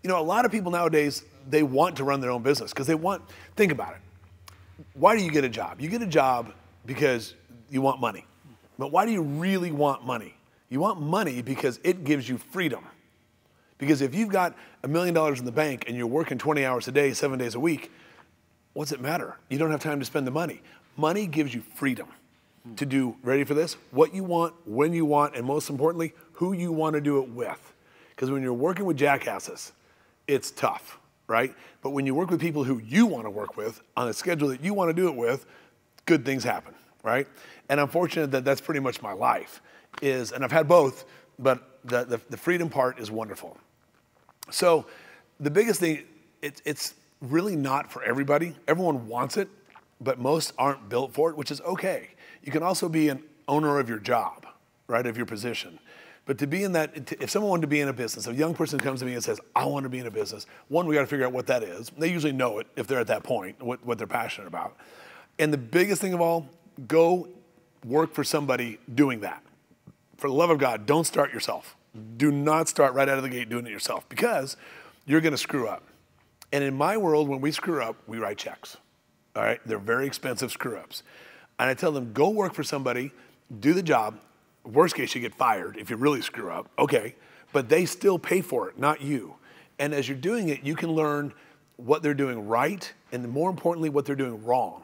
You know, a lot of people nowadays, they want to run their own business because think about it. Why do you get a job? You get a job because you want money. But why do you really want money? You want money because it gives you freedom. Because if you've got $1 million in the bank and you're working 20 hours a day, 7 days a week, what's it matter? You don't have time to spend the money. Money gives you freedom to do, ready for this, what you want, when you want, and most importantly, who you want to do it with. Because when you're working with jackasses, it's tough, right? But when you work with people who you want to work with on a schedule that you want to do it with, good things happen, right? And I'm fortunate that that's pretty much my life and I've had both, but the freedom part is wonderful. So the biggest thing, it's really not for everybody. Everyone wants it, but most aren't built for it, which is okay. You can also be an owner of your job, right, of your position. But to be in that, if someone wanted to be in a business, a young person comes to me and says, I want to be in a business, one, we got to figure out what that is. They usually know it if they're at that point, what they're passionate about. And the biggest thing of all, go work for somebody doing that. For the love of God, don't start yourself. Do not start right out of the gate doing it yourself because you're going to screw up. And in my world, when we screw up, we write checks. All right? They're very expensive screw ups. And I tell them, go work for somebody, do the job. Worst case, you get fired if you really screw up. Okay. But they still pay for it, not you. And as you're doing it, you can learn what they're doing right and more importantly, what they're doing wrong.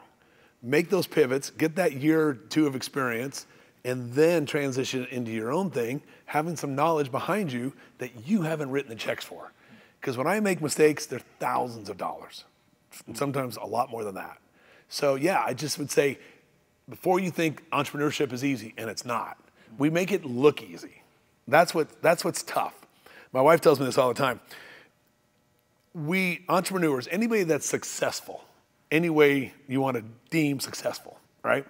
Make those pivots, get that year or two of experience, and then transition into your own thing, having some knowledge behind you that you haven't written the checks for. Because when I make mistakes, they're thousands of dollars, sometimes a lot more than that. So yeah, I just would say, before you think entrepreneurship is easy, and it's not, we make it look easy. That's what's tough. My wife tells me this all the time. We entrepreneurs, anybody that's successful, any way you want to deem successful, right?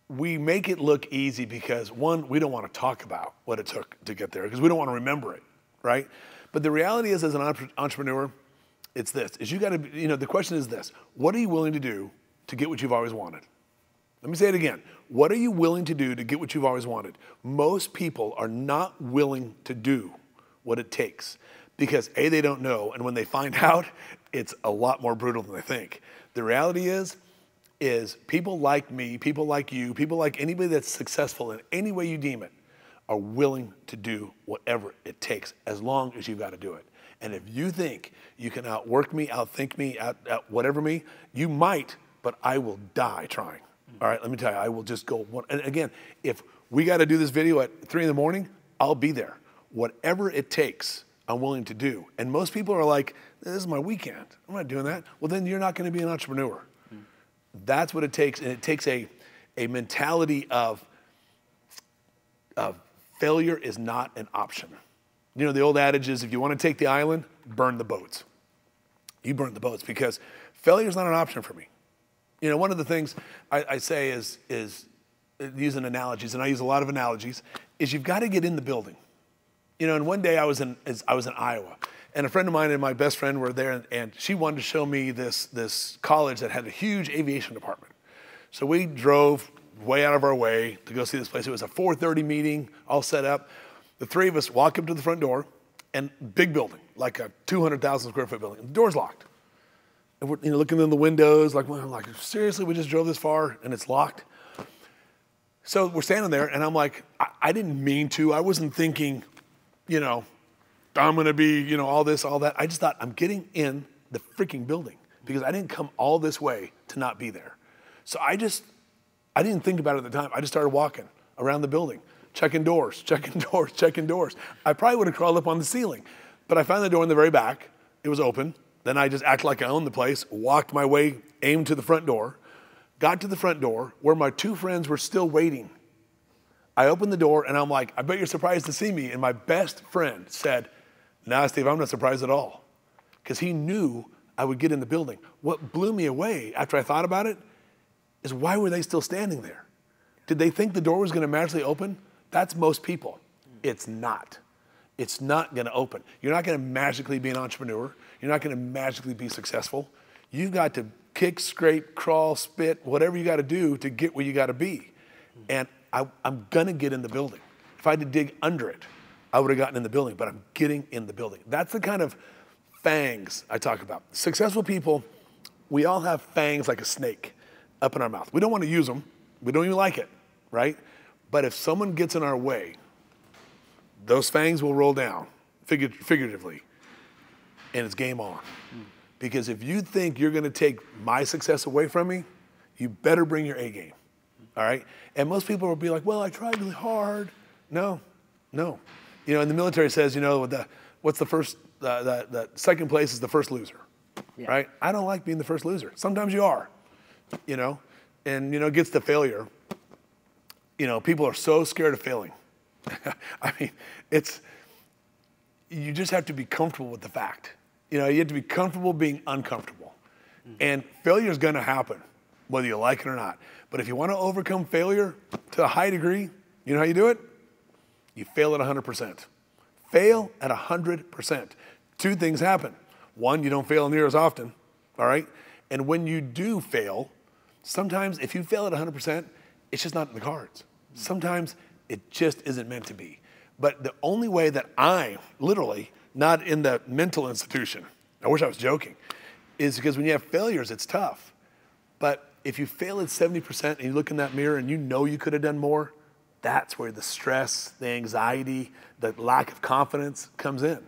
We make it look easy because one, we don't want to talk about what it took to get there because we don't want to remember it, right? But the reality is, as an entrepreneur, it's this, is you got to, the question is this, what are you willing to do to get what you've always wanted? Let me say it again. What are you willing to do to get what you've always wanted? Most people are not willing to do what it takes because A, they don't know, and when they find out, it's a lot more brutal than they think. The reality is people like me, people like you, people like anybody that's successful in any way you deem it, are willing to do whatever it takes as long as you've got to do it. And if you think you can outwork me, outthink me, out whatever me, you might, but I will die trying. All right, let me tell you, I will just go. And again, if we got to do this video at 3 in the morning, I'll be there. Whatever it takes, I'm willing to do. And most people are like, this is my weekend. I'm not doing that. Well, then you're not going to be an entrepreneur. That's what it takes. And it takes a mentality of failure is not an option. You know, the old adage is if you want to take the island, burn the boats. You burn the boats because failure is not an option for me. You know, one of the things I say is using analogies, and I use a lot of analogies, is you've got to get in the building. You know, and one day I was in Iowa, and a friend of mine and my best friend were there, and she wanted to show me this college that had a huge aviation department. So we drove way out of our way to go see this place. It was a 4:30 meeting, all set up. The three of us walk up to the front door, and big building, like a 200,000 square foot building. The door's locked. And we're looking in the windows, like, seriously, we just drove this far and it's locked? So we're standing there, and I'm like, I didn't mean to. I wasn't thinking, I'm going to be, all this, all that. I just thought, I'm getting in the freaking building because I didn't come all this way to not be there. So I didn't think about it at the time. I just started walking around the building, checking doors. I probably would have crawled up on the ceiling, but I found the door in the very back. It was open. Then I just acted like I owned the place, walked my way, aimed to the front door, got to the front door where my two friends were still waiting. I opened the door and I'm like, I bet you're surprised to see me. And my best friend said, nah, Steve, I'm not surprised at all. Because he knew I would get in the building. What blew me away after I thought about it is why were they still standing there? Did they think the door was going to magically open? That's most people. It's not. It's not going to open. You're not going to magically be an entrepreneur. You're not going to magically be successful. You've got to kick, scrape, crawl, spit, whatever you got to do to get where you got to be. And I'm going to get in the building. If I had to dig under it, I would have gotten in the building, but I'm getting in the building. That's the kind of fangs I talk about. Successful people, we all have fangs like a snake up in our mouth. We don't want to use them. We don't even like it, right? But if someone gets in our way, those fangs will roll down, figuratively, and it's game on. Because if you think you're gonna take my success away from me, you better bring your A game, all right? And most people will be like, well, I tried really hard. No. You know, in the military says, you know, what's the first, the second place is the first loser, right? I don't like being the first loser. Sometimes you are, you know? And, you know, it gets to failure. You know, people are so scared of failing. I mean, you just have to be comfortable with the fact. You know, you have to be comfortable being uncomfortable. And failure is gonna happen, whether you like it or not. But if you wanna overcome failure to a high degree, you know how you do it? You fail at 100%. Fail at 100%. Two things happen. One, you don't fail near as often, all right? And when you do fail, sometimes if you fail at 100%, it's just not in the cards. Sometimes it just isn't meant to be. But the only way that I'm literally not in the mental institution, I wish I was joking, is because when you have failures, it's tough. But if you fail at 70% and you look in that mirror and you know you could have done more, that's where the stress, the anxiety, the lack of confidence comes in.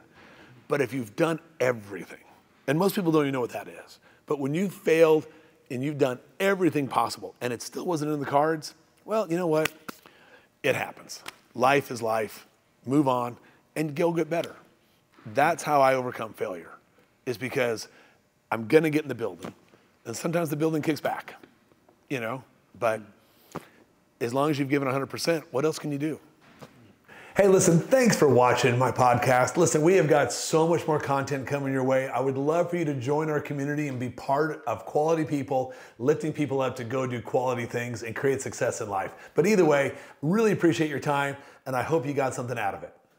But if you've done everything, and most people don't even know what that is, but when you've failed and you've done everything possible and it still wasn't in the cards, well, you know what? It happens. Life is life. Move on and go get better. That's how I overcome failure, is because I'm gonna get in the building, and sometimes the building kicks back, you know? But as long as you've given 100%, what else can you do? Hey, listen, thanks for watching my podcast. Listen, we have got so much more content coming your way. I would love for you to join our community and be part of quality people, lifting people up to go do quality things and create success in life. But either way, really appreciate your time, and I hope you got something out of it.